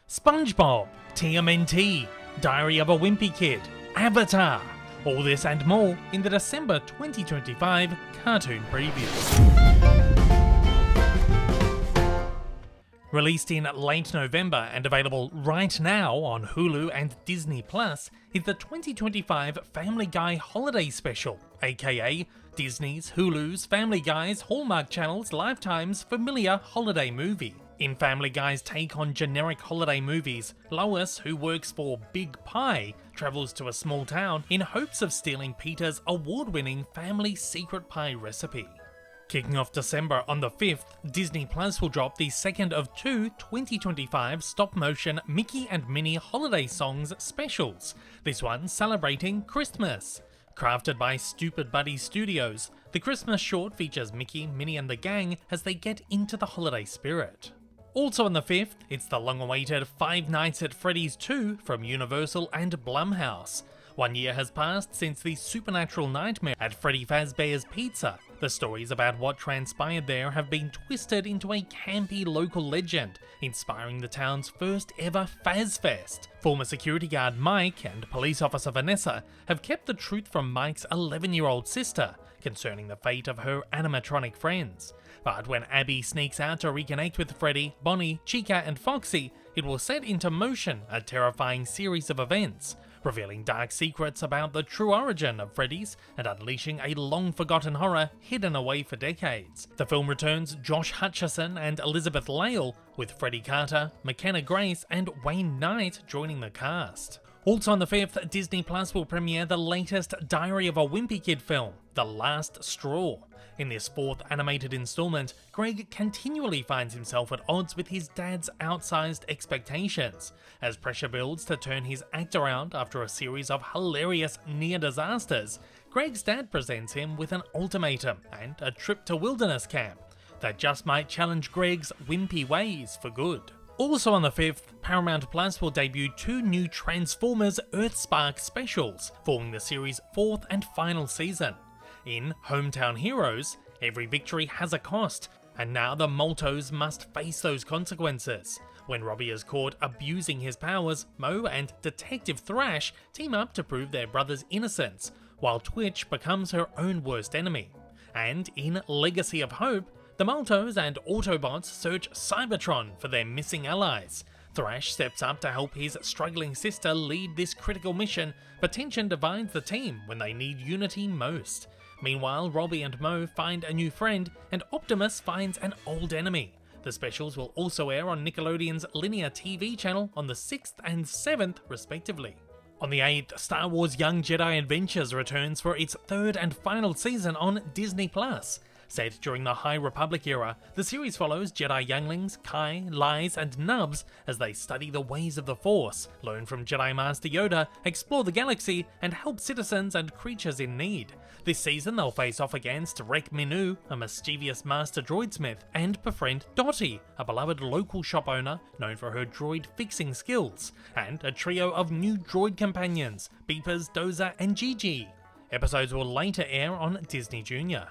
SpongeBob, TMNT, Diary of a Wimpy Kid, Avatar. All this and more in the December 2025 cartoon preview. Released in late November and available right now on Hulu and Disney Plus is the 2025 Family Guy Holiday Special, aka Disney's, Hulu's, Family Guy's, Hallmark Channel's, Lifetime's familiar holiday movie. In Family Guy's take on generic holiday movies, Lois, who works for Big Pie, travels to a small town in hopes of stealing Peter's award-winning family secret pie recipe. Kicking off December on the 5th, Disney Plus will drop the second of two 2025 stop-motion Mickey and Minnie holiday songs specials, this one celebrating Christmas. Crafted by Stupid Buddy Studios, the Christmas short features Mickey, Minnie and the gang as they get into the holiday spirit. Also on the 5th, it's the long-awaited Five Nights at Freddy's 2 from Universal and Blumhouse. 1 year has passed since the supernatural nightmare at Freddy Fazbear's Pizza. The stories about what transpired there have been twisted into a campy local legend, inspiring the town's first ever Fazfest. Former security guard Mike and police officer Vanessa have kept the truth from Mike's 11-year-old sister concerning the fate of her animatronic friends. But when Abby sneaks out to reconnect with Freddy, Bonnie, Chica and Foxy, it will set into motion a terrifying series of events, revealing dark secrets about the true origin of Freddy's and unleashing a long-forgotten horror hidden away for decades. The film returns Josh Hutcherson and Elizabeth Lail, with Freddie Carter, McKenna Grace and Wayne Knight joining the cast. Also on the 5th, Disney Plus will premiere the latest Diary of a Wimpy Kid film, The Last Straw. In this fourth animated installment, Greg continually finds himself at odds with his dad's outsized expectations. As pressure builds to turn his act around after a series of hilarious near disasters, Greg's dad presents him with an ultimatum and a trip to wilderness camp that just might challenge Greg's wimpy ways for good. Also on the 5th, Paramount Plus will debut two new Transformers EarthSpark specials, forming the series' fourth and final season. In Hometown Heroes, every victory has a cost, and now the Moltos must face those consequences. When Robbie is caught abusing his powers, Mo and Detective Thrash team up to prove their brother's innocence, while Twitch becomes her own worst enemy. And in Legacy of Hope, the Moltos and Autobots search Cybertron for their missing allies. Thrash steps up to help his struggling sister lead this critical mission, but tension divides the team when they need unity most. Meanwhile, Robbie and Mo find a new friend, and Optimus finds an old enemy. The specials will also air on Nickelodeon's linear TV channel on the 6th and 7th, respectively. On the 8th, Star Wars Young Jedi Adventures returns for its third and final season on Disney+. Set during the High Republic era, the series follows Jedi younglings Kai, Lies, and Nubs as they study the ways of the Force, learn from Jedi Master Yoda, explore the galaxy, and help citizens and creatures in need. This season they'll face off against Rek Minu, a mischievous master droidsmith, and befriend Dottie, a beloved local shop owner known for her droid fixing skills, and a trio of new droid companions, Beepers, Dozer, and Gigi. Episodes will later air on Disney Junior.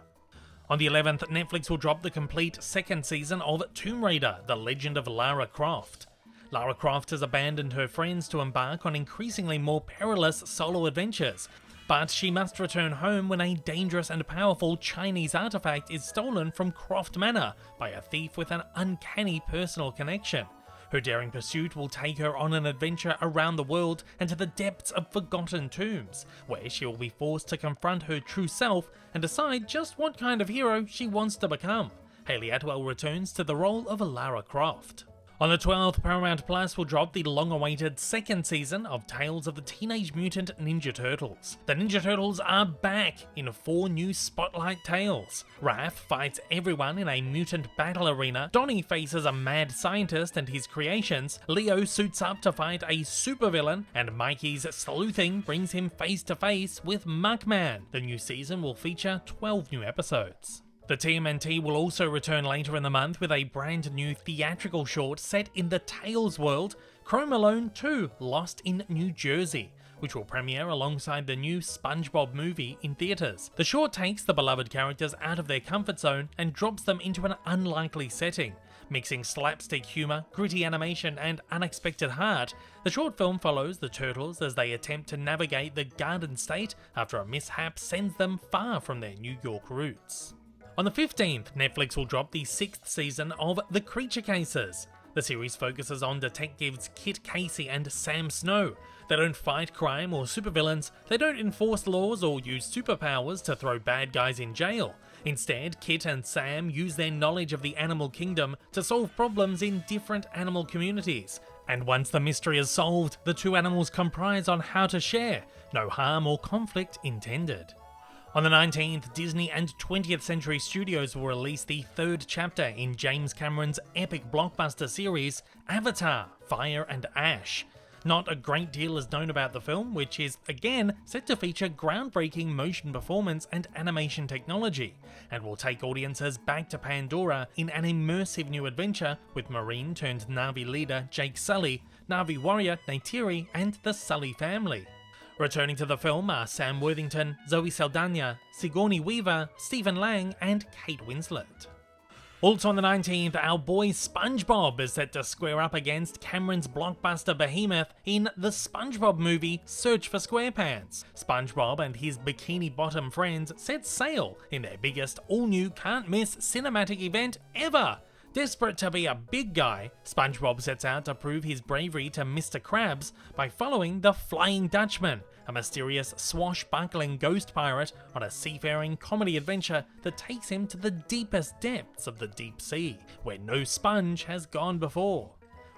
On the 11th, Netflix will drop the complete second season of Tomb Raider: The Legend of Lara Croft. Lara Croft has abandoned her friends to embark on increasingly more perilous solo adventures, but she must return home when a dangerous and powerful Chinese artifact is stolen from Croft Manor by a thief with an uncanny personal connection. Her daring pursuit will take her on an adventure around the world and to the depths of forgotten tombs, where she will be forced to confront her true self and decide just what kind of hero she wants to become. Hayley Atwell returns to the role of Lara Croft. On the 12th, Paramount Plus will drop the long-awaited second season of Tales of the Teenage Mutant Ninja Turtles. The Ninja Turtles are back in 4 new spotlight tales. Raph fights everyone in a mutant battle arena, Donnie faces a mad scientist and his creations, Leo suits up to fight a supervillain, and Mikey's sleuthing brings him face-to-face with Muckman. The new season will feature 12 new episodes. The TMNT will also return later in the month with a brand new theatrical short set in the Tales world, Chrome Alone 2 Lost in New Jersey, which will premiere alongside the new SpongeBob movie in theaters. The short takes the beloved characters out of their comfort zone and drops them into an unlikely setting, Mixing slapstick humour, gritty animation, and unexpected heart, the short film follows the turtles as they attempt to navigate the Garden State after a mishap sends them far from their New York roots. On the 15th, Netflix will drop the 6th season of The Creature Cases. The series focuses on detectives Kit Casey and Sam Snow. They don't fight crime or supervillains, they don't enforce laws or use superpowers to throw bad guys in jail. Instead, Kit and Sam use their knowledge of the animal kingdom to solve problems in different animal communities. And once the mystery is solved, the two animals compromise on how to share. No harm or conflict intended. On the 19th, Disney and 20th Century Studios will release the third chapter in James Cameron's epic blockbuster series, Avatar: Fire and Ash. Not a great deal is known about the film, which is, again, set to feature groundbreaking motion performance and animation technology, and will take audiences back to Pandora in an immersive new adventure with Marine turned Na'vi leader Jake Sully, Na'vi warrior Neytiri, and the Sully family. Returning to the film are Sam Worthington, Zoe Saldana, Sigourney Weaver, Stephen Lang, and Kate Winslet. Also on the 19th, our boy SpongeBob is set to square up against Cameron's blockbuster behemoth in the SpongeBob movie Search for SquarePants. SpongeBob and his bikini bottom friends set sail in their biggest all-new can't-miss cinematic event ever. Desperate to be a big guy, SpongeBob sets out to prove his bravery to Mr. Krabs by following the Flying Dutchman, a mysterious swashbuckling ghost pirate on a seafaring comedy adventure that takes him to the deepest depths of the deep sea, where no sponge has gone before.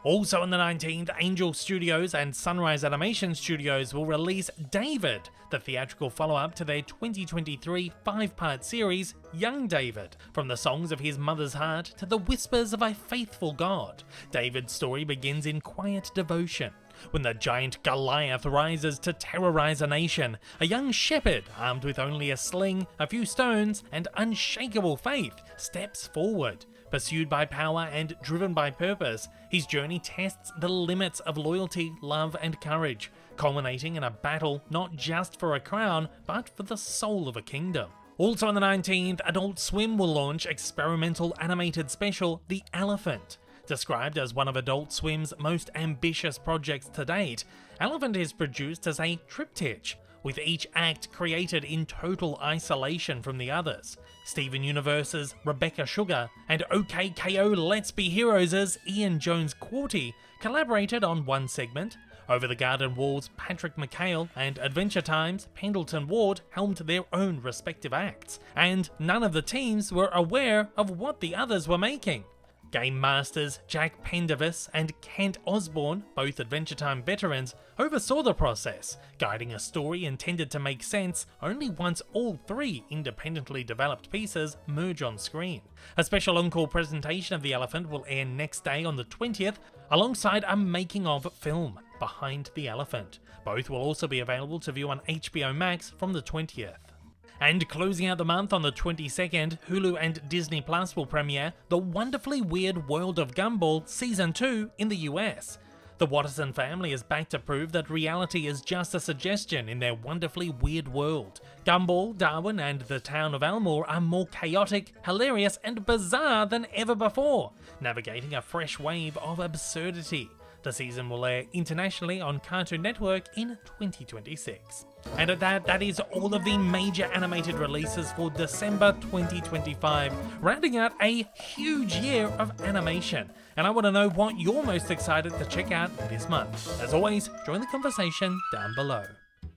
Also on the 19th, Angel Studios and Sunrise Animation Studios will release David, the theatrical follow-up to their 2023 5-part series, Young David. From the songs of his mother's heart to the whispers of a faithful God, David's story begins in quiet devotion. When the giant Goliath rises to terrorize a nation, a young shepherd, armed with only a sling, a few stones, and unshakable faith, steps forward. Pursued by power and driven by purpose, his journey tests the limits of loyalty, love, and courage, culminating in a battle not just for a crown, but for the soul of a kingdom. Also on the 19th, Adult Swim will launch experimental animated special The Elephant. Described as one of Adult Swim's most ambitious projects to date, Elephant is produced as a triptych, with each act created in total isolation from the others. Steven Universe's Rebecca Sugar and OKKO Let's Be Heroes' Ian Jones-Quartey collaborated on one segment. Over the Garden Wall's Patrick McHale and Adventure Time's Pendleton Ward helmed their own respective acts, and none of the teams were aware of what the others were making. Game masters Jack Pendavis and Kent Osborne, both Adventure Time veterans, oversaw the process, guiding a story intended to make sense only once all three independently developed pieces merge on screen. A special encore presentation of The Elephant will air next day on the 20th, alongside a making-of film, Behind the Elephant. Both will also be available to view on HBO Max from the 20th. And closing out the month on the 22nd, Hulu and Disney Plus will premiere The Wonderfully Weird World of Gumball Season 2 in the US. The Watterson family is back to prove that reality is just a suggestion in their wonderfully weird world. Gumball, Darwin, and the town of Elmore are more chaotic, hilarious, and bizarre than ever before, navigating a fresh wave of absurdity. The season will air internationally on Cartoon Network in 2026. And at that is all of the major animated releases for December 2025, rounding out a huge year of animation. And I want to know what you're most excited to check out this month. As always, join the conversation down below.